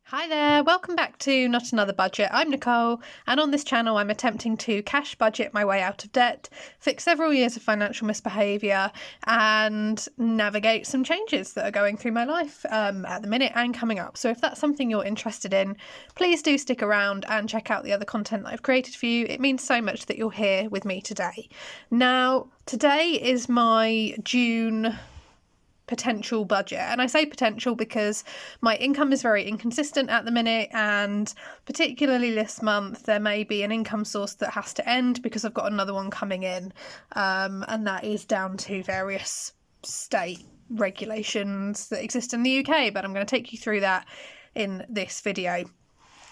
Hi there, welcome back to Not Another Budget. I'm Nicole, and on this channel I'm attempting to cash budget my way out of debt, fix several years of financial misbehaviour, and navigate some changes that are going through my life at the minute and coming up. So if that's something you're interested in, please do stick around and check out the other content that I've created for you. It means so much that you're here with me today. Now, today is my June potential budget, and I say potential because my income is very inconsistent at the minute, and particularly this month there may be an income source that has to end because I've got another one coming in, and that is down to various state regulations that exist in the UK, but I'm going to take you through that in this video.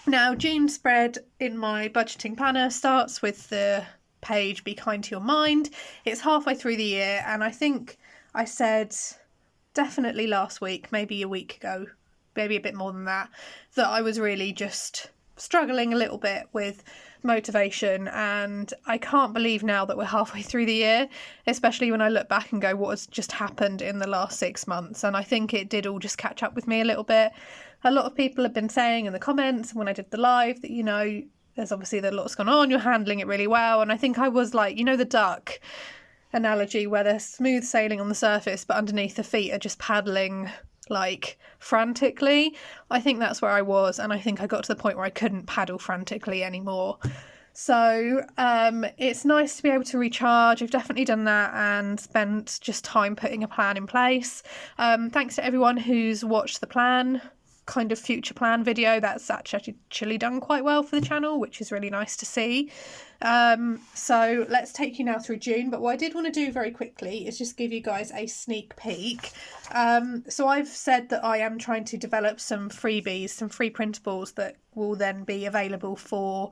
Now, June spread in my budgeting planner starts with the page Be Kind to Your Mind. It's halfway through the year, and I think I said definitely last week, maybe a week ago, maybe a bit more than that, that I was really just struggling a little bit with motivation, and I can't believe now that we're halfway through the year, especially when I look back and go, what has just happened in the last 6 months? And I think it did all just catch up with me a little bit. A lot of people have been saying in the comments when I did the live that, there's obviously a lot's gone on, you're handling it really well, and I think I was like, the duck analogy where they're smooth sailing on the surface but underneath the feet are just paddling like frantically. I think that's where I was, and I think I got to the point where I couldn't paddle frantically anymore. So it's nice to be able to recharge. I've definitely done that and spent just time putting a plan in place. Thanks to everyone who's watched the plan, kind of future plan video. That's actually done quite well for the channel, which is really nice to see. So let's take you now through June, but what I did want to do very quickly is just give you guys a sneak peek. So I've said that I am trying to develop some freebies, some free printables that will then be available for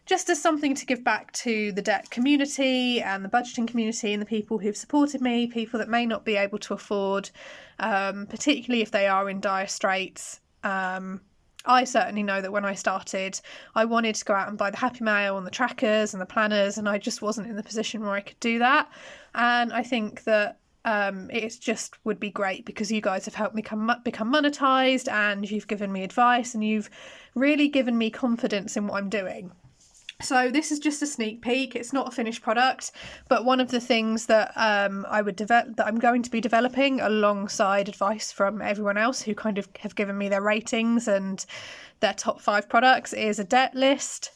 just as something to give back to the debt community and the budgeting community and the people who've supported me, people that may not be able to afford, particularly if they are in dire straits. I certainly know that when I started, I wanted to go out and buy the Happy Mail and the trackers and the planners, and I just wasn't in the position where I could do that. And I think that it just would be great because you guys have helped me become monetized, and you've given me advice, and you've really given me confidence in what I'm doing. So this is just a sneak peek. It's not a finished product, but one of the things that that I'm going to be developing alongside advice from everyone else who kind of have given me their ratings and their top 5 products is a debt list.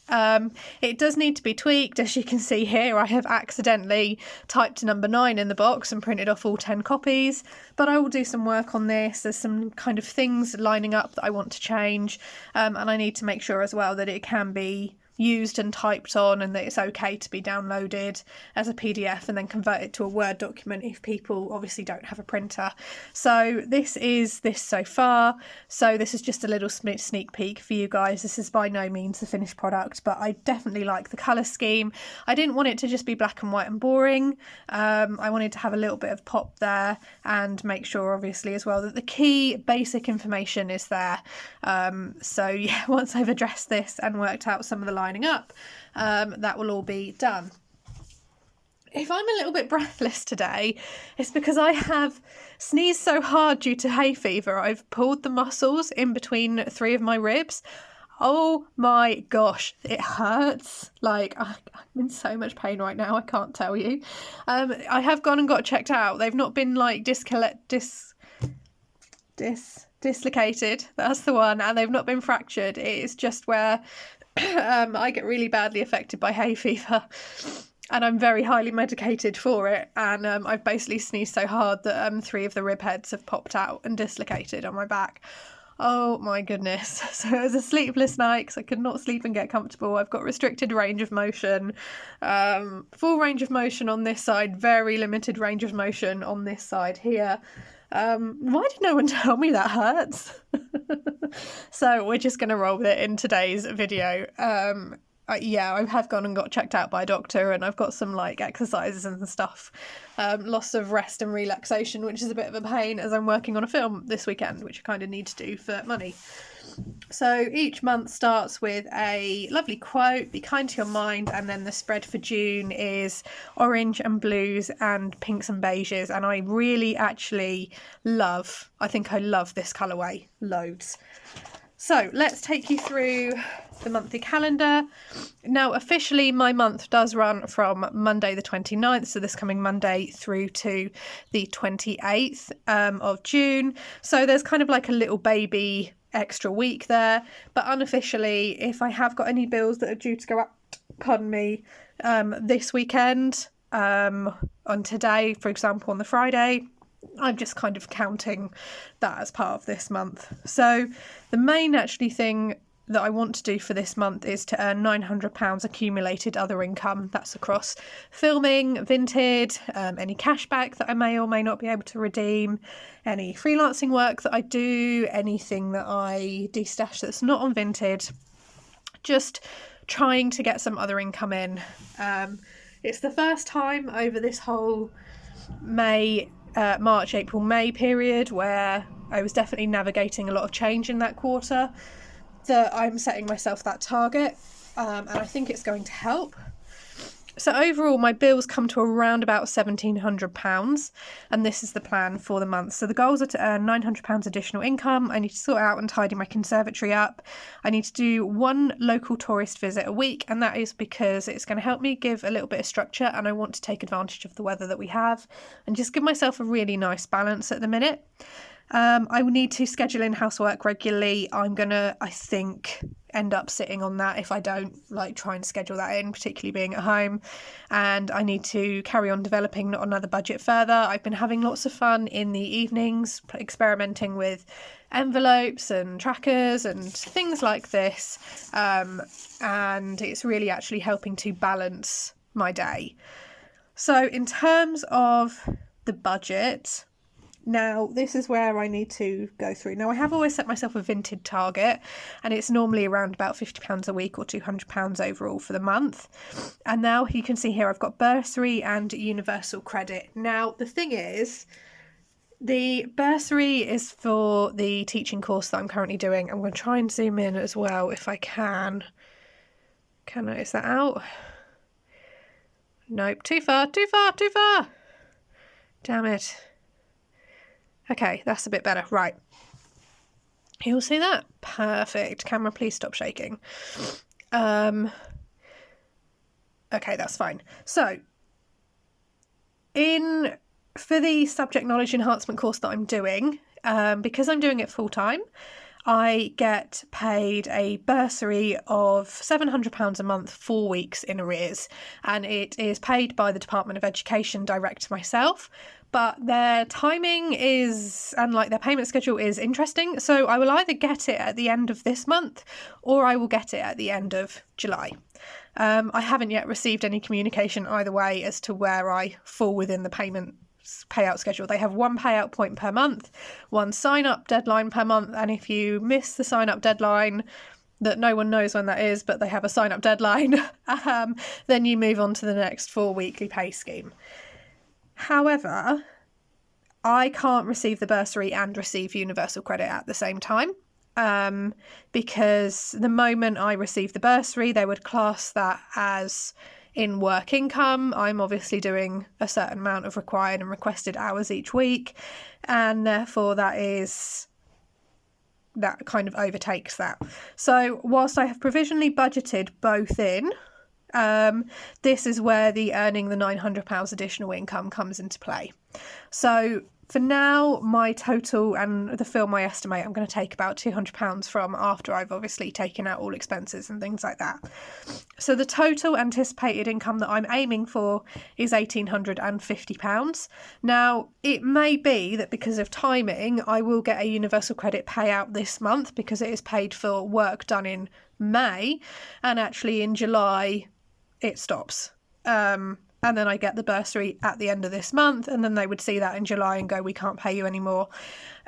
It does need to be tweaked. As you can see here, I have accidentally typed number 9 in the box and printed off all 10 copies, but I will do some work on this. There's some kind of things lining up that I want to change, and I need to make sure as well that it can be used and typed on, and that it's okay to be downloaded as a PDF and then converted to a Word document if people obviously don't have a printer. So this is this so far. So this is just a little sneak peek for you guys. This is by no means the finished product, but I definitely like the colour scheme. I didn't want it to just be black and white and boring. I wanted to have a little bit of pop there and make sure obviously as well that the key basic information is there. So yeah, once I've addressed this and worked out some of the lining up, that will all be done. If I'm a little bit breathless today, it's because I have sneezed so hard due to hay fever. I've pulled the muscles in between 3 of my ribs. Oh my gosh, it hurts. Like, I'm in so much pain right now, I can't tell you. I have gone and got checked out. They've not been like dislocated, that's the one, and they've not been fractured. It is just where I get really badly affected by hay fever, and I'm very highly medicated for it, and I've basically sneezed so hard that 3 of the rib heads have popped out and dislocated on my back. Oh my goodness. So it was a sleepless night because I could not sleep and get comfortable. I've got restricted range of motion, full range of motion on this side, very limited range of motion on this side here. Why did no one tell me that hurts? So we're just going to roll with it in today's video. Yeah, I have gone and got checked out by a doctor, and I've got some like exercises and stuff, loss of rest and relaxation, which is a bit of a pain as I'm working on a film this weekend, which I kind of need to do for money. So each month starts with a lovely quote, be kind to your mind, and then the spread for June is orange and blues and pinks and beiges, and I really actually I think I love this colourway loads. So let's take you through the monthly calendar. Now, officially, my month does run from Monday the 29th, so this coming Monday, through to the 28th of June. So there's kind of like a little baby extra week there. But unofficially, if I have got any bills that are due to go out, this weekend, on today, for example, on the Friday, I'm just kind of counting that as part of this month. So the main actually thing that I want to do for this month is to earn £900 accumulated other income. That's across filming, Vinted, any cashback that I may or may not be able to redeem, any freelancing work that I do, anything that I de-stash that's not on Vinted, just trying to get some other income in. It's the first time over this whole March, April, May period where I was definitely navigating a lot of change in that quarter that I'm setting myself that target, and I think it's going to help. So overall, my bills come to around about £1,700, and this is the plan for the month. So the goals are to earn £900 additional income. I need to sort out and tidy my conservatory up. I need to do one local tourist visit a week, and that is because it's going to help me give a little bit of structure, and I want to take advantage of the weather that we have and just give myself a really nice balance at the minute. I will need to schedule in housework regularly. I'm going to, I think, end up sitting on that if I don't try and schedule that in, particularly being at home. And I need to carry on developing Not Another Budget further. I've been having lots of fun in the evenings, experimenting with envelopes and trackers and things like this. And it's really actually helping to balance my day. So in terms of the budget, now, this is where I need to go through. Now, I have always set myself a Vinted target, and it's normally around about £50 a week or £200 overall for the month. And now you can see here I've got bursary and universal credit. Now, the thing is, the bursary is for the teaching course that I'm currently doing. I'm going to try and zoom in as well if I can. Is that out? Nope, too far. Damn it. Okay, that's a bit better. Right. You'll see that? Perfect. Camera, please stop shaking. Okay, that's fine. So, for the subject knowledge enhancement course that I'm doing, because I'm doing it full time, I get paid a bursary of £700 a month, 4 weeks in arrears, and it is paid by the Department of Education direct to myself. But their timing and their payment schedule is interesting. So I will either get it at the end of this month or I will get it at the end of July. I haven't yet received any communication either way as to where I fall within the payout schedule. They have one payout point per month, one sign-up deadline per month, and if you miss the sign-up deadline, that no one knows when that is, but they have a sign-up deadline, then you move on to the next 4 weekly pay scheme. However, I can't receive the bursary and receive universal credit at the same time, because the moment I receive the bursary, they would class that as in work income. I'm obviously doing a certain amount of required and requested hours each week, and therefore that kind of overtakes that. So whilst I have provisionally budgeted both in, this is where the earning the £900 additional income comes into play. So for now, my total and the film I estimate I'm going to take about £200 from after I've obviously taken out all expenses and things like that. So the total anticipated income that I'm aiming for is £1,850. Now, it may be that because of timing, I will get a universal credit payout this month because it is paid for work done in May, and actually in July it stops. And then I get the bursary at the end of this month, and then they would see that in July and go, we can't pay you anymore.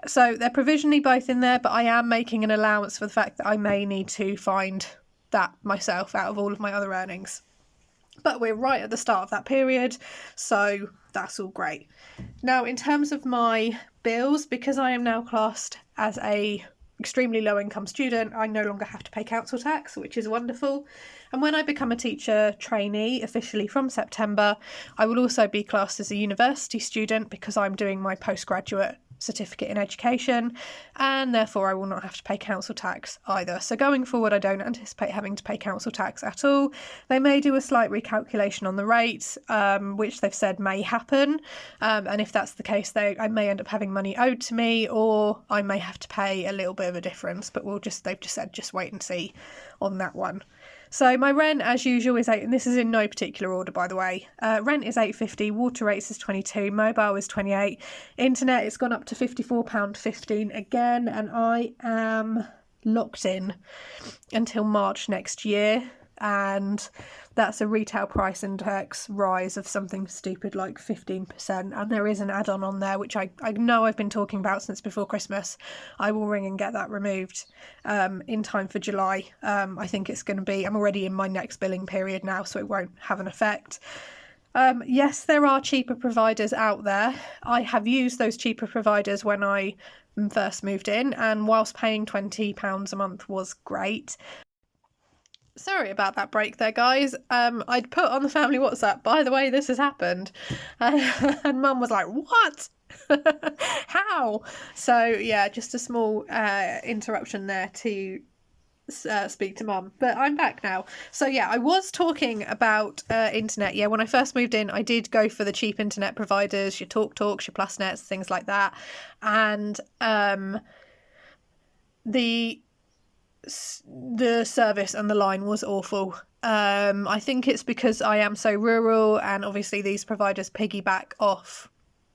So they're provisionally both in there, but I am making an allowance for the fact that I may need to find that myself out of all of my other earnings. But we're right at the start of that period, so that's all great. Now, in terms of my bills, because I am now classed as a extremely low income student, I no longer have to pay council tax, which is wonderful. And when I become a teacher trainee officially from September, I will also be classed as a university student because I'm doing my postgraduate certificate in education, and therefore I will not have to pay council tax either. So going forward, I don't anticipate having to pay council tax at all. They may do a slight recalculation on the rates, which they've said may happen, and if that's the case, I may end up having money owed to me, or I may have to pay a little bit of a difference, but they've just said just wait and see on that one. So my rent, as usual, is and this is in no particular order, by the way. Rent is £8.50, water rates is £22, mobile is £28, internet it's gone up to £54.15 again, and I am locked in until March next year, and that's a retail price index rise of something stupid like 15%, and there is an add-on on there which I know I've been talking about since before Christmas. I will ring and get that removed in time for July. I think it's going to be, I'm already in my next billing period now, so it won't have an effect. Yes, there are cheaper providers out there. I have used those cheaper providers when I first moved in, and whilst paying £20 a month was great. Sorry about that break there, guys. I'd put on the family WhatsApp, by the way, this has happened. And Mum was like, what? How? So, yeah, just a small interruption there to speak to Mum. But I'm back now. So, yeah, I was talking about internet. Yeah, when I first moved in, I did go for the cheap internet providers, your TalkTalks, your PlusNets, things like that. And the service and the line was awful. I think it's because I am so rural, and obviously these providers piggyback off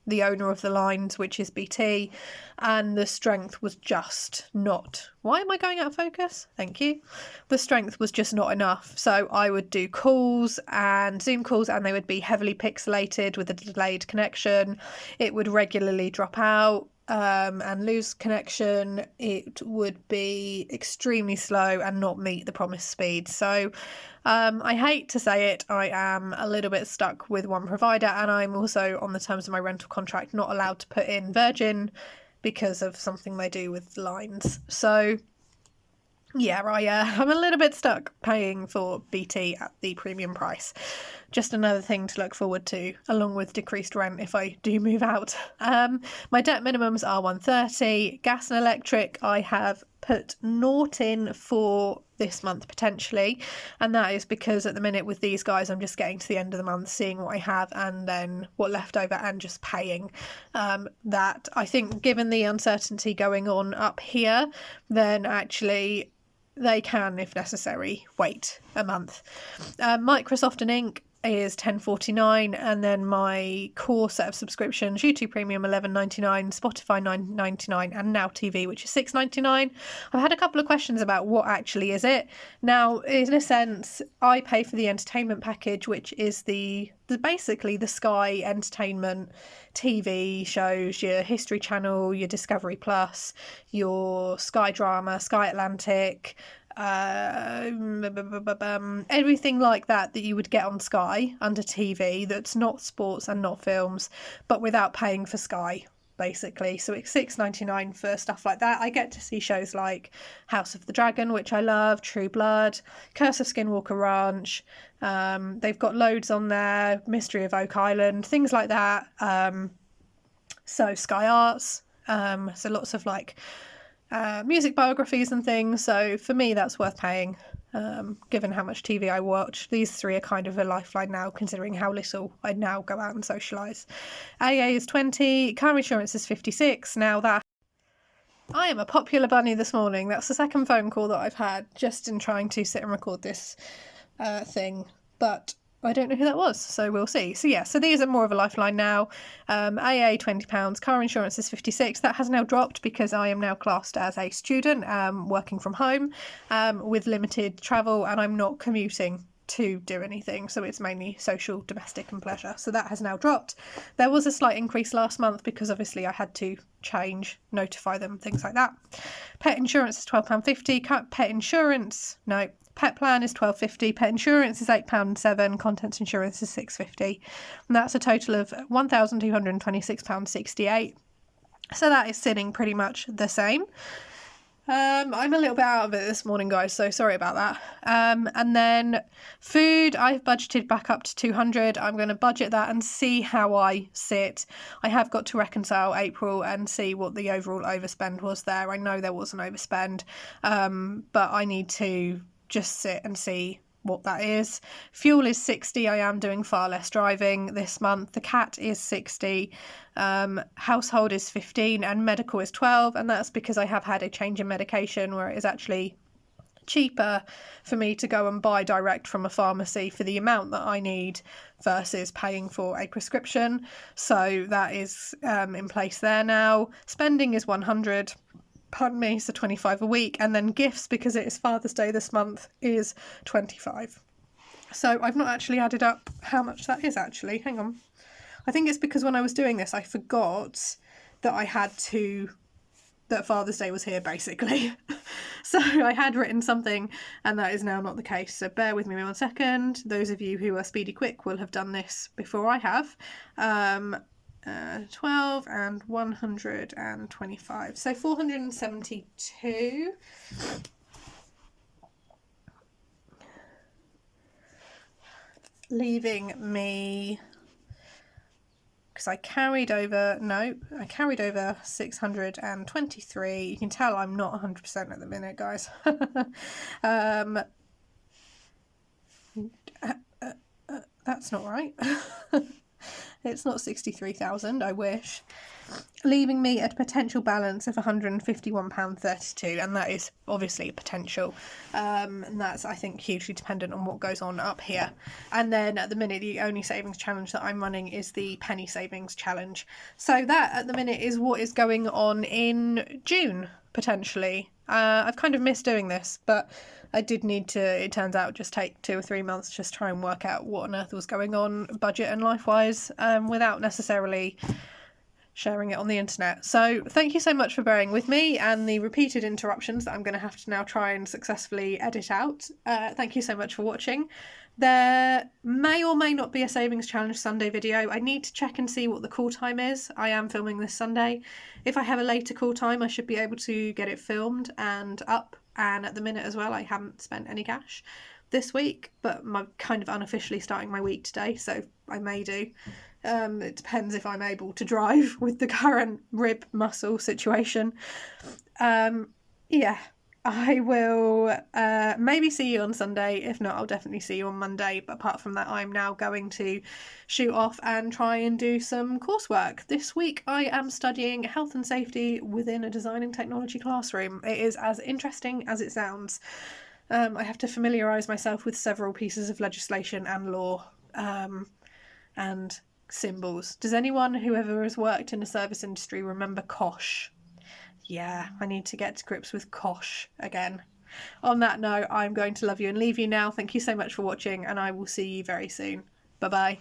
the owner of the lines, which is BT, and the strength was just not... Why am I going out of focus? Thank you. The strength was just not enough. So I would do calls and Zoom calls, and they would be heavily pixelated with a delayed connection. It would regularly drop out and lose connection. It would be extremely slow and not meet the promised speed. So I hate to say it, I am a little bit stuck with one provider, and I'm also, on the terms of my rental contract, not allowed to put in Virgin because of something they do with lines. So yeah, I'm a little bit stuck paying for BT at the premium price. Just another thing to look forward to, along with decreased rent if I do move out. My debt minimums are 130. Gas and electric, I have put naught in for this month potentially, and that is because at the minute with these guys I'm just getting to the end of the month, seeing what I have and then what left over, and just paying that. I think given the uncertainty going on up here, then actually they can, if necessary, wait a month. Microsoft and Ink is $10.49, and then my core set of subscriptions, YouTube Premium $11.99, Spotify $9.99, and Now TV, which is $6.99. I've had a couple of questions about what actually is it. Now, in a sense, I pay for the entertainment package, which is basically the Sky entertainment TV shows, your History Channel, your Discovery Plus, your Sky Drama, Sky Atlantic, everything like that you would get on Sky under TV that's not sports and not films, but without paying for Sky, basically. So it's $6.99 for stuff like that. I get to see shows like House of the Dragon, which I love, True Blood, Curse of Skinwalker Ranch. They've got loads on there, Mystery of Oak Island, things like that. So Sky Arts, so lots of like music biographies and things. So for me, that's worth paying, given how much TV I watch. These three are kind of a lifeline now, considering how little I now go out and socialise. AA is 20, car insurance is 56. Now that I am a popular bunny this morning. That's the second phone call that I've had just in trying to sit and record this thing, but I don't know who that was, so we'll see. So yeah, so these are more of a lifeline now. AA £20, car insurance is 56. That has now dropped because I am now classed as a student, working from home, with limited travel, and I'm not commuting to do anything, so it's mainly social, domestic and pleasure. So that has now dropped. There was a slight increase last month because obviously I had to change, notify them, things like that. Pet insurance is £12.50. Pet insurance, no. Pet plan is $12.50, pet insurance is £8.07, contents insurance is $6.50, and that's a total of £1,226.68. So that is sitting pretty much the same. I'm a little bit out of it this morning, guys, so sorry about that. And then food, I've budgeted back up to 200. I'm going to budget that and see how I sit. I have got to reconcile April and see what the overall overspend was there. I know there was an overspend, but I need to just sit and see what that is. Fuel is 60. I am doing far less driving this month. The cat is 60. Household is 15 and medical is 12, and that's because I have had a change in medication where it is actually cheaper for me to go and buy direct from a pharmacy for the amount that I need versus paying for a prescription. So that is in place there now. Spending is 100. Pardon me, so 25 a week, and then gifts, because it is Father's Day this month, is 25. So I've not actually added up how much that is actually. Hang on. I think it's because when I was doing this I forgot that that Father's Day was here, basically. So I had written something and that is now not the case, so bear with me 1 second. Those of you who are speedy quick will have done this before I have. 12 and 125, so 472, leaving me, because I carried over 623. You can tell I'm not 100% at the minute, guys. That's not right. It's not 63,000, I wish. Leaving me a potential balance of £151.32, and that is obviously a potential. And that's, I think, hugely dependent on what goes on up here. And then at the minute, the only savings challenge that I'm running is the penny savings challenge. So that at the minute is what is going on in June, potentially. I've kind of missed doing this, but I did need to, it turns out, just take 2 or 3 months just try and work out what on earth was going on budget and life-wise, without necessarily sharing it on the internet. So thank you so much for bearing with me and the repeated interruptions that I'm going to have to now try and successfully edit out. Thank you so much for watching. There may or may not be a Savings Challenge Sunday video. I need to check and see what the call time is. I am filming this Sunday. If I have a later call time, I should be able to get it filmed and up. And at the minute as well, I haven't spent any cash this week, but I'm kind of unofficially starting my week today, so I may do. It depends if I'm able to drive with the current rib muscle situation. Yeah, I will maybe see you on Sunday. If not, I'll definitely see you on Monday. But apart from that, I'm now going to shoot off and try and do some coursework. This week I am studying health and safety within a design and technology classroom. It is as interesting as it sounds. I have to familiarise myself with several pieces of legislation and law and symbols. Does anyone who ever has worked in a service industry remember COSH? Yeah, I need to get to grips with COSH again. On that note, I'm going to love you and leave you now. Thank you so much for watching, and I will see you very soon. Bye-bye.